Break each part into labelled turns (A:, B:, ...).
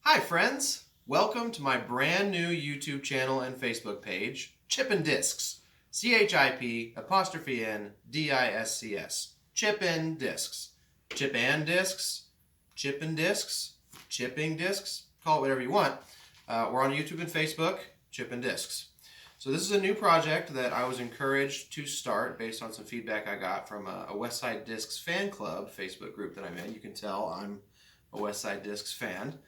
A: Hi friends! Welcome to my brand new YouTube channel and Facebook page, Chip and Discs. CHIP''N''DISCS. Chip and Discs. Chip and Discs, Chip and Discs, Chipping Discs, call it whatever you want. We're on YouTube and Facebook, Chip and Discs. So this is a new project that I was encouraged to start based on some feedback I got from a Westside Discs fan club Facebook group that I'm in. You can tell I'm a Westside Discs fan.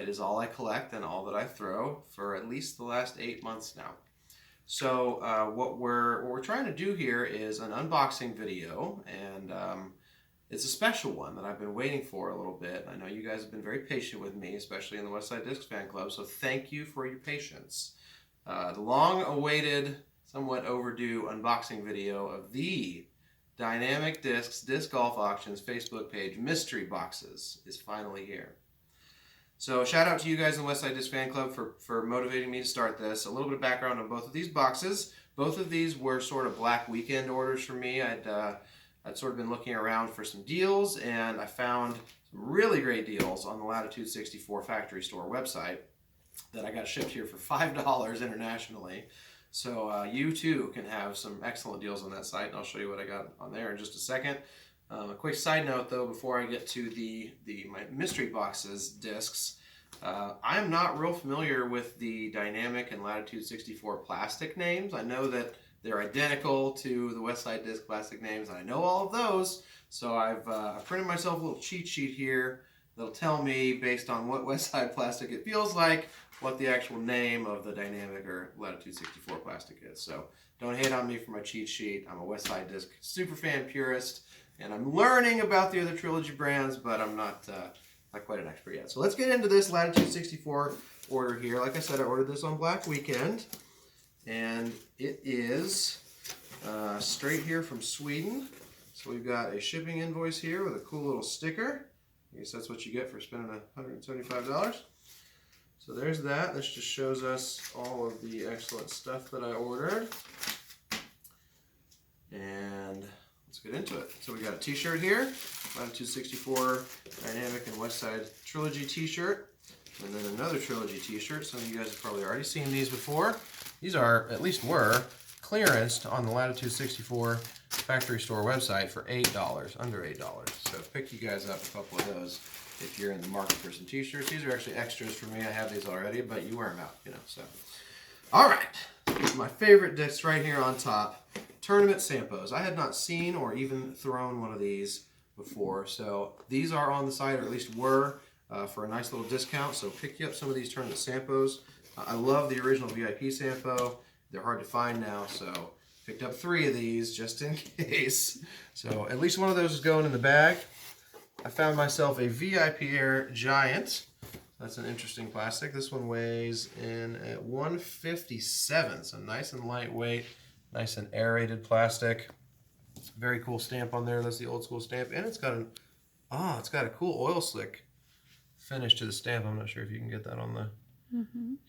A: It is all I collect and all that I throw for at least the last 8 months now. So what we're trying to do here is an unboxing video, and it's a special one that I've been waiting for a little bit. I know you guys have been very patient with me, especially in the Westside Discs fan club, so thank you for your patience. The long-awaited, somewhat overdue unboxing video of the Dynamic Discs Disc Golf Auctions Facebook page mystery boxes is finally here. So shout out to you guys in the Westside Disc Fan Club for motivating me to start this. A little bit of background on both of these boxes. Both of these were sort of Black Weekend orders for me. I'd sort of been looking around for some deals, and I found some really great deals on the Latitude 64 factory store website that I got shipped here for $5 internationally. So you too can have some excellent deals on that site, and I'll show you what I got on there in just a second. A quick side note though, before I get to my mystery boxes discs, I'm not real familiar with the Dynamic and Latitude 64 plastic names. I know that they're identical to the Westside Disc plastic names, and I know all of those, so I've printed myself a little cheat sheet here that'll tell me, based on what Westside plastic it feels like, what the actual name of the Dynamic or Latitude 64 plastic is. So don't hate on me for my cheat sheet. I'm a Westside Disc superfan purist, and I'm learning about the other Trilogy brands, but I'm not quite an expert yet. So let's get into this Latitude 64 order here. Like I said, I ordered this on Black Weekend, and it is straight here from Sweden. So we've got a shipping invoice here with a cool little sticker. I guess that's what you get for spending $175. So there's that. This just shows us all of the excellent stuff that I ordered. And let's get into it. So we got a t-shirt here, Latitude 64 Dynamic and Westside Trilogy t-shirt, and then another Trilogy t-shirt. Some of you guys have probably already seen these before. These are, at least were, clearanced on the Latitude 64 factory store website for $8, under $8. So pick you guys up a couple of those if you're in the market for some t-shirts. These are actually extras for me. I have these already, but you wear them out, you know. So, all right, my favorite discs right here on top. Tournament Sampos. I had not seen or even thrown one of these before, so these are on the site, or at least were, for a nice little discount. So pick you up some of these Tournament Sampos. I love the original VIP Sampo. They're hard to find now, so picked up 3 of these just in case. So at least one of those is going in the bag. I found myself a VIP Air Giant. That's an interesting plastic. This one weighs in at 157, so nice and lightweight. Nice and aerated plastic. Very cool stamp on there. That's the old school stamp. And it's got a cool oil slick finish to the stamp. I'm not sure if you can get that on the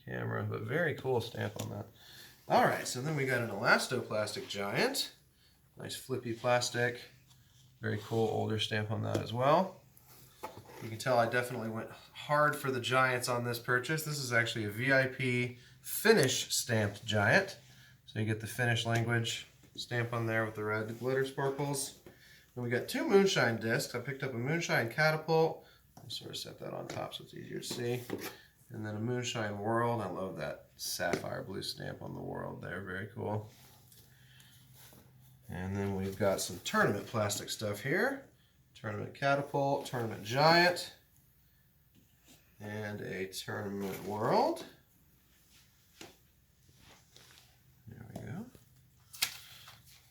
A: camera, but very cool stamp on that. All right, so then we got an elastoplastic Giant. Nice flippy plastic. Very cool older stamp on that as well. You can tell I definitely went hard for the Giants on this purchase. This is actually a VIP finish stamped Giant. So you get the Finnish language stamp on there with the red glitter sparkles. Then we got 2 Moonshine discs. I picked up a Moonshine Catapult. I'll sort of set that on top so it's easier to see. And then a Moonshine World. I love that sapphire blue stamp on the World there. Very cool. And then we've got some tournament plastic stuff here. Tournament Catapult, Tournament Giant, and a Tournament World.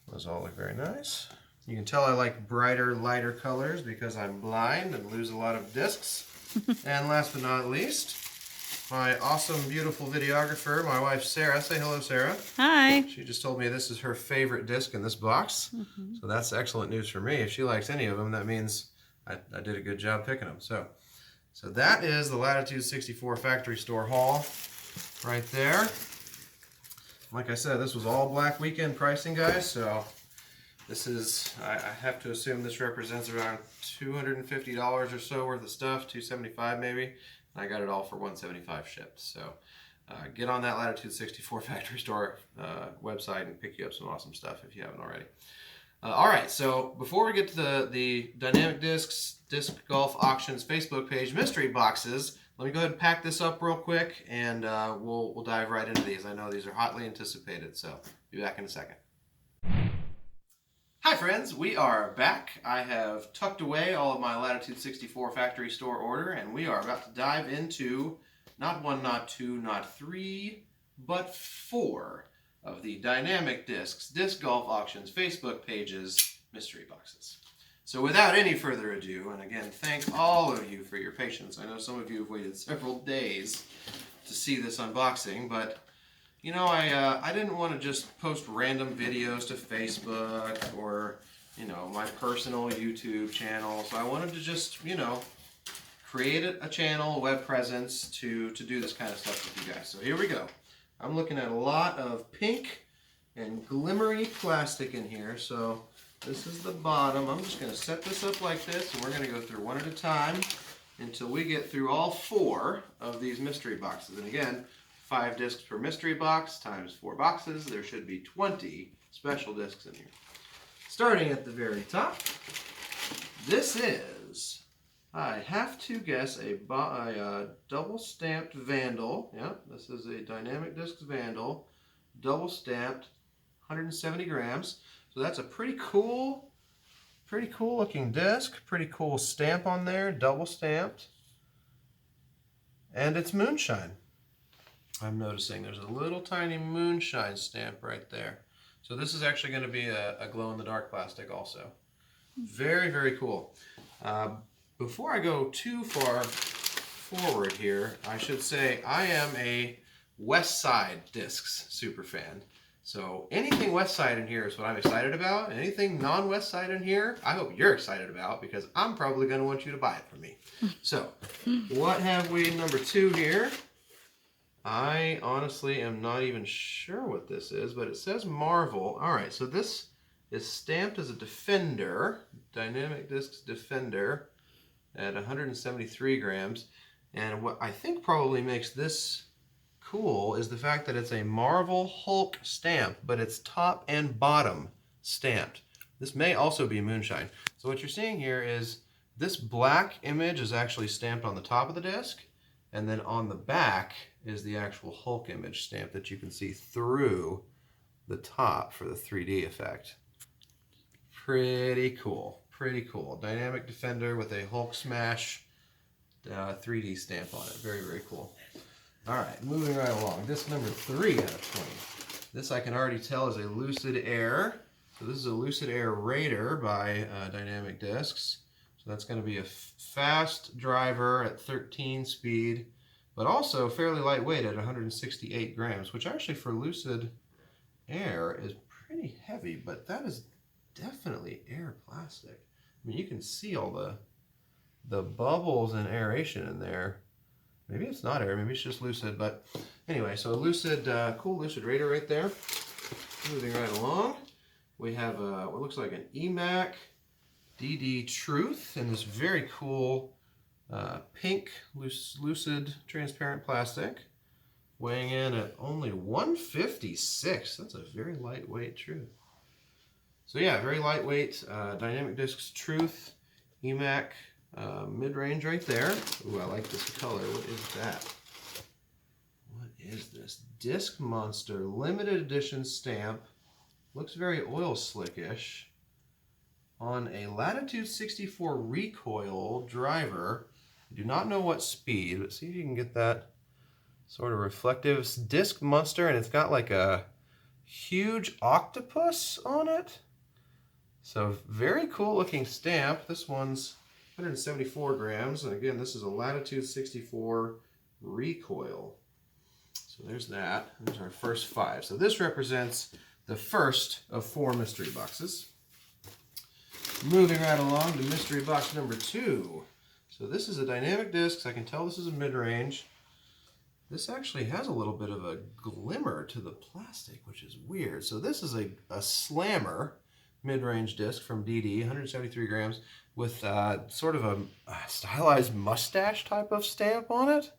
A: Those all look very nice. You can tell I like brighter, lighter colors because I'm blind and lose a lot of discs. And last but not least, my awesome, beautiful videographer, my wife Sarah. Say hello, Sarah.
B: Hi.
A: She just told me this is her favorite disc in this box. So that's excellent news for me. If she likes any of them, that means I did a good job picking them. So that is the Latitude 64 factory store haul right there. Like I said, this was all Black Weekend pricing, guys, so this is, I have to assume this represents around $250 or so worth of stuff, $275 maybe. I got it all for $175 shipped. So get on that Latitude 64 factory store website and pick you up some awesome stuff if you haven't already. All right, so before we get to the Dynamic Discs Disc Golf Auctions Facebook page mystery boxes, let me go ahead and pack this up real quick, and we'll dive right into these. I know these are hotly anticipated, so be back in a second. Hi friends, we are back. I have tucked away all of my Latitude 64 factory store order, and we are about to dive into not one, not two, not three, but four of the Dynamic Discs Disc Golf Auctions Facebook pages mystery boxes. So without any further ado, and again, thank all of you for your patience. I know some of you have waited several days to see this unboxing, but you know, I didn't want to just post random videos to Facebook or, you know, my personal YouTube channel. So I wanted to just, you know, create a channel, a web presence to do this kind of stuff with you guys. So here we go. I'm looking at a lot of pink and glimmery plastic in here. So this is the bottom. I'm just going to set this up like this, and we're going to go through one at a time until we get through all four of these mystery boxes. And again, 5 discs per mystery box times 4 boxes. There should be 20 special discs in here. Starting at the very top, this is, I have to guess, a double stamped Vandal. Yeah, this is a Dynamic Discs Vandal, double stamped, 170 grams. So that's a pretty cool looking disc. Pretty cool stamp on there, double stamped. And it's moonshine. I'm noticing there's a little tiny moonshine stamp right there. So this is actually going to be a glow-in-the-dark plastic also. Very, very cool. Before I go too far forward here, I should say I am a West Side Discs super fan. So anything West Side in here is what I'm excited about. Anything non-West Side in here, I hope you're excited about, because I'm probably going to want you to buy it from me. So what have we number 2 here? I honestly am not even sure what this is, but it says Marvel. All right, so this is stamped as a Defender, Dynamic Discs Defender, at 173 grams. And what I think probably makes this cool is the fact that it's a Marvel Hulk stamp, but it's top and bottom stamped. This may also be moonshine. So what you're seeing here is this black image is actually stamped on the top of the disc, and then on the back is the actual Hulk image stamp that you can see through the top for the 3D effect. Pretty cool, pretty cool. Dynamic Defender with a Hulk Smash 3D stamp on it. Very, very cool. All right, moving right along. Disc number 3 out of 20. This I can already tell is a Lucid Air. So this is a Lucid Air Raider by Dynamic Discs. So that's going to be a fast driver at 13 speed, but also fairly lightweight at 168 grams, which actually for Lucid Air is pretty heavy, but that is definitely air plastic. I mean, you can see all the bubbles and aeration in there. Maybe it's not air, maybe it's just Lucid, but anyway, so a Lucid, cool Lucid Raider right there. Moving right along, we have what looks like an EMAC DD Truth in this very cool pink Lucid transparent plastic, weighing in at only 156. That's a very lightweight Truth. So yeah, very lightweight Dynamic Discs Truth EMAC mid-range right there. Ooh, I like this color. What is that? What is this? Disc Monster limited edition stamp. Looks very oil slickish. On a Latitude 64 recoil driver. I do not know what speed, but see if you can get that sort of reflective. Disc Monster, and it's got like a huge octopus on it. So very cool looking stamp. This one's 174 grams, and again, this is a Latitude 64 recoil. So there's that. There's our first 5. So this represents the first of 4 mystery boxes. Moving right along to mystery box number 2. So this is a Dynamic Discs. I can tell this is a mid-range. This actually has a little bit of a glimmer to the plastic, which is weird. So this is a slammer, mid-range disc from DD, 173 grams, with sort of a stylized mustache type of stamp on it.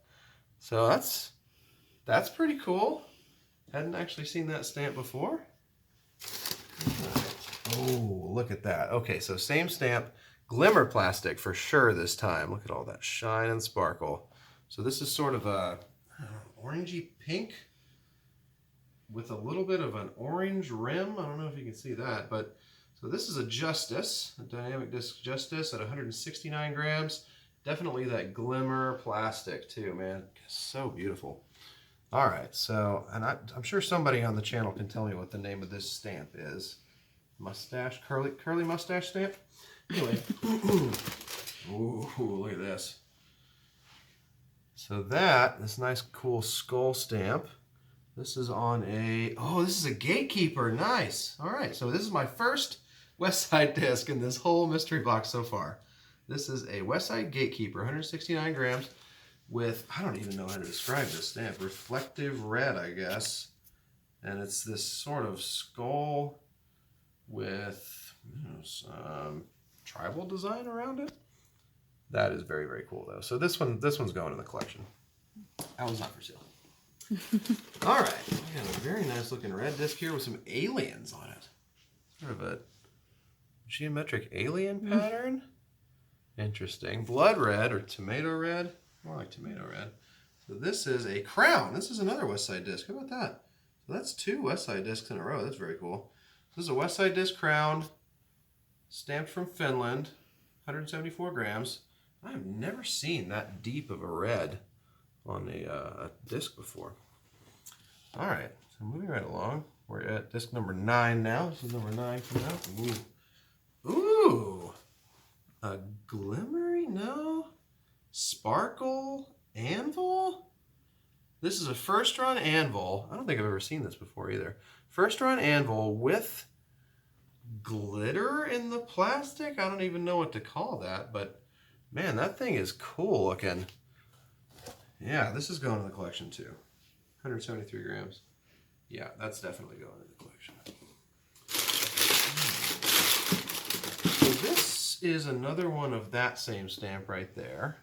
A: So that's pretty cool. Hadn't actually seen that stamp before. Oh, look at that. Okay, so same stamp, glimmer plastic for sure this time. Look at all that shine and sparkle. So this is sort of a orangey pink with a little bit of an orange rim. I don't know if you can see that, but so this is a Justice, a dynamic disc Justice at 169 grams. Definitely that glimmer plastic too, man. So beautiful. All right, so, and I'm sure somebody on the channel can tell me what the name of this stamp is. Mustache, curly mustache stamp? Anyway, ooh, look at this. So this nice cool skull stamp. This is on this is a Gatekeeper, nice. All right, so this is my first West Side disc in this whole mystery box so far. This is a West Side Gatekeeper, 169 grams with, I don't even know how to describe this stamp, reflective red, I guess. And it's this sort of skull with some tribal design around it. That is very, very cool though. So this one's going in the collection. That one's not for sale. All right, we got a very nice looking red disc here with some aliens on it. Sort of a geometric alien pattern. Interesting. Blood red or tomato red. More like tomato red. So this is a crown. This is another West Side disc. How about that? So that's 2 West Side discs in a row. That's very cool. This is a West Side disc crown, stamped from Finland, 174 grams. I've never seen that deep of a red on a disc before. All right, so moving right along. We're at disc number 9 now. This is number 9 coming out. Ooh, a glimmery, no, sparkle anvil. This is a first run anvil. I don't think I've ever seen this before either. First run anvil with glitter in the plastic. I don't even know what to call that, but man, that thing is cool looking. Yeah, this is going in the collection too. 173 grams. Yeah, that's definitely going in the collection. So this is another one of that same stamp right there.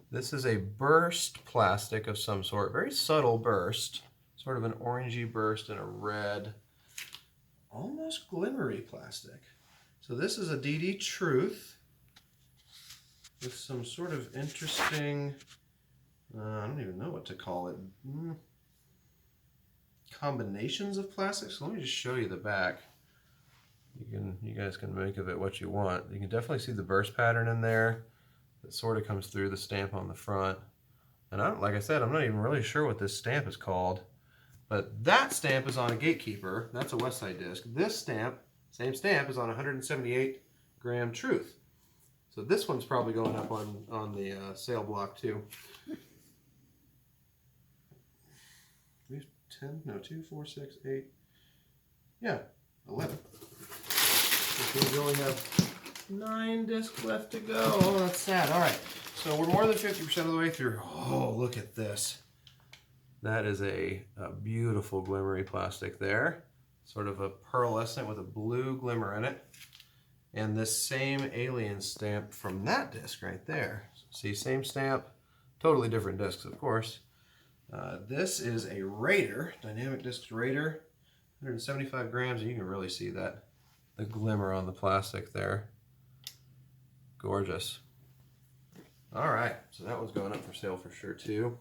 A: This is a burst plastic of some sort, very subtle burst, sort of an orangey burst and a red, almost glimmery plastic. So this is a DD Truth with some sort of interesting, I don't even know what to call it, combinations of plastics. So let me just show you the back. You guys can make of it what you want. You can definitely see the burst pattern in there. It sort of comes through the stamp on the front. And like I said, I'm not even really sure what this stamp is called. But that stamp is on a Gatekeeper. That's a West Side disc. This stamp, same stamp, is on 178 gram Truth. So this one's probably going up on the sale block too. We have 10, no, 2, 4, 6, 8. Yeah, 11. So we only have 9 discs left to go. Oh, that's sad. All right, so we're more than 50% of the way through. Oh, look at this. That is a beautiful glimmery plastic there. Sort of a pearlescent with a blue glimmer in it. And this same alien stamp from that disc right there. See, same stamp, totally different discs, of course. This is a Raider, dynamic disc Raider, 175 grams, and you can really see that, the glimmer on the plastic there. Gorgeous. All right, so that one's going up for sale for sure too.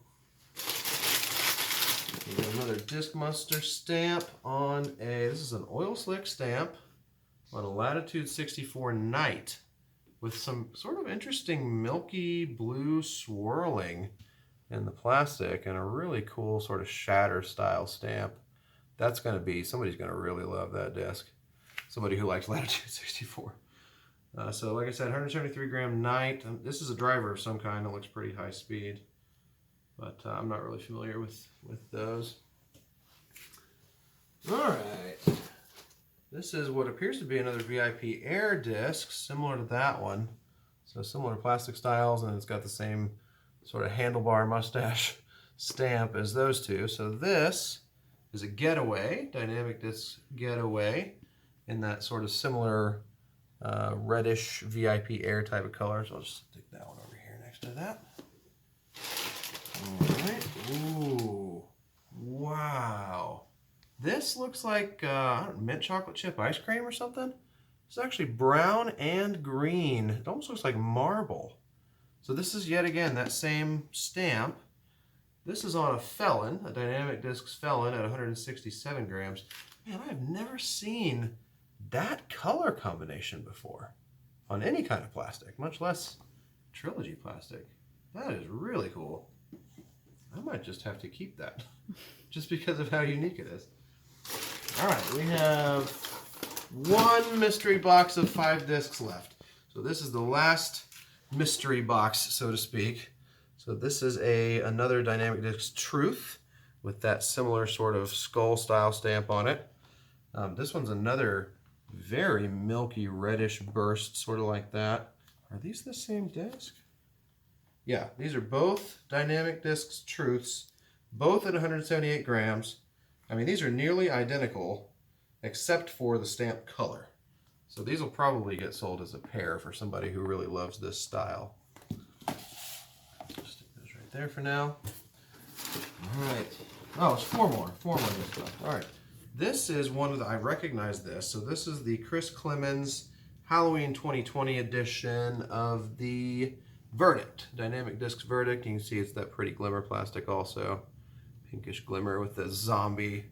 A: We got another Disc Monster stamp on this is an oil slick stamp on a Latitude 64 Night with some sort of interesting milky blue swirling in the plastic and a really cool sort of shatter style stamp. That's going to be, somebody's going to really love that disc. Somebody who likes Latitude 64. So like I said, 173 gram Night. This is a driver of some kind. It looks pretty high speed, but I'm not really familiar with those. All right. This is what appears to be another VIP Air disc, similar to that one. So similar plastic styles, and it's got the same sort of handlebar mustache stamp as those two. So this is a Getaway, dynamic disc Getaway, in that sort of similar reddish VIP Air type of color. So I'll just stick that one over here next to that. All right. Ooh. Wow. This looks like I don't know, mint chocolate chip ice cream or something. It's actually brown and green. It almost looks like marble. So this is yet again that same stamp. This is on a Felon, a Dynamic Discs Felon at 167 grams. Man, I have never seen that color combination before on any kind of plastic, much less Trilogy plastic. That is really cool. I might just have to keep that just because of how unique it is. All right, we have one mystery box of 5 discs left. So this is the last mystery box, so to speak. So this is another Dynamic Discs Truth with that similar sort of skull style stamp on it. This one's another very milky reddish burst, sort of like that. Are these the same disc? Yeah, these are both Dynamic Discs Truths, both at 178 grams. I mean, these are nearly identical, except for the stamp color. So these will probably get sold as a pair for somebody who really loves this style. Stick those right there for now. All right. Oh, it's four more discs left. All right. This is one of the, I recognize this. So this is the Chris Clemens Halloween 2020 edition of the Verdict, Dynamic Discs Verdict. You can see it's that pretty glimmer plastic also. Pinkish glimmer with the zombie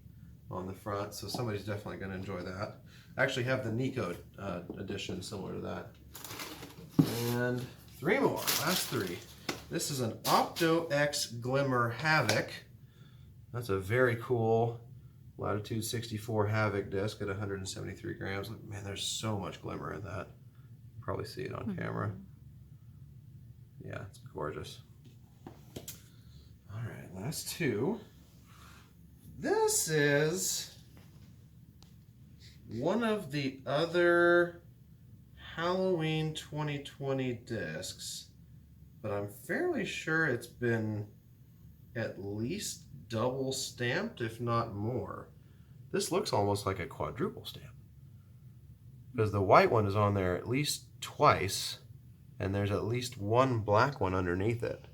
A: on the front. So somebody's definitely going to enjoy that. I actually have the Nico edition similar to that. And 3 more, last 3. This is an Opto X Glimmer Havoc. That's a very cool Latitude 64 Havoc disc at 173 grams. Man, there's so much glimmer in that. You probably see it on camera. Yeah, it's gorgeous. All right, last 2. This is one of the other Halloween 2020 discs, but I'm fairly sure it's been at least double stamped, if not more. This looks almost like a quadruple stamp because the white one is on there at least twice, and there's at least one black one underneath it.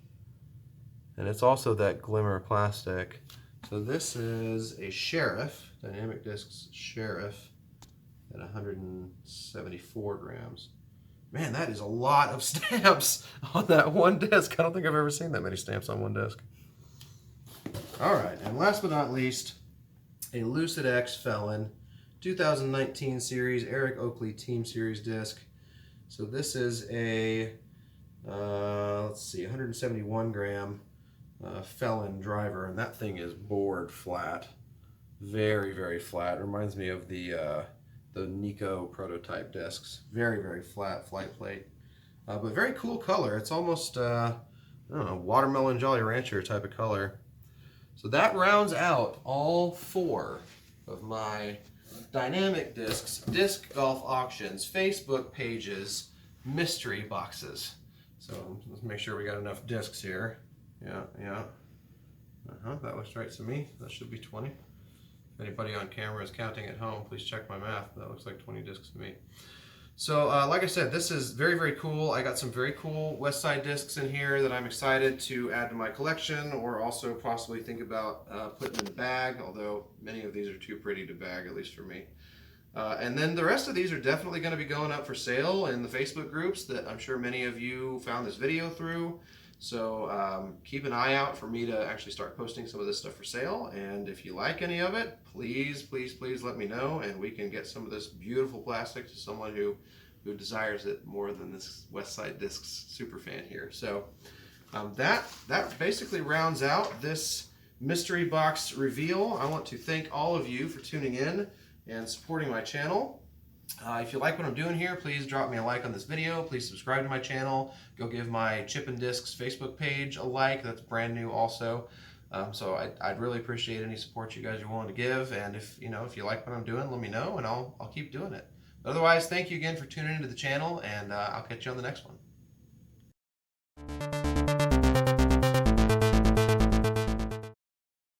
A: And it's also that glimmer plastic. So this is a Sheriff, Dynamic Discs Sheriff at 174 grams. Man, that is a lot of stamps on that one disc. I don't think I've ever seen that many stamps on one disc. All right, and last but not least, a Lucid X Felon 2019 series, Eric Oakley Team Series disc. So this is a, let's see, 171 gram Felon driver, and that thing is bored flat. Very, very flat. Reminds me of the Nico prototype discs. Very, very flat flight plate. But very cool color. It's almost, I don't know, watermelon Jolly Rancher type of color. So that rounds out all 4 of my Dynamic Discs, Disc Golf Auctions, Facebook pages, mystery boxes. So let's make sure we got enough discs here. Yeah. That looks right to me. That should be 20. If anybody on camera is counting at home, please check my math. That looks like 20 discs to me. So like I said, this is very, very cool. I got some very cool West Side discs in here that I'm excited to add to my collection, or also possibly think about putting in the bag, although many of these are too pretty to bag, at least for me. And then the rest of these are definitely going to be going up for sale in the Facebook groups that I'm sure many of you found this video through. So keep an eye out for me to actually start posting some of this stuff for sale. And if you like any of it, please, please, please let me know, and we can get some of this beautiful plastic to someone who desires it more than this West Side Discs super fan here. So that basically rounds out this mystery box reveal. I want to thank all of you for tuning in and supporting my channel. If you like what I'm doing here, please drop me a like on this video. Please subscribe to my channel. Go give my Chip and Discs Facebook page a like. That's brand new also. So I'd really appreciate any support you guys are willing to give. And if you like what I'm doing, let me know, and I'll keep doing it. But otherwise, thank you again for tuning into the channel, and I'll catch you on the next one.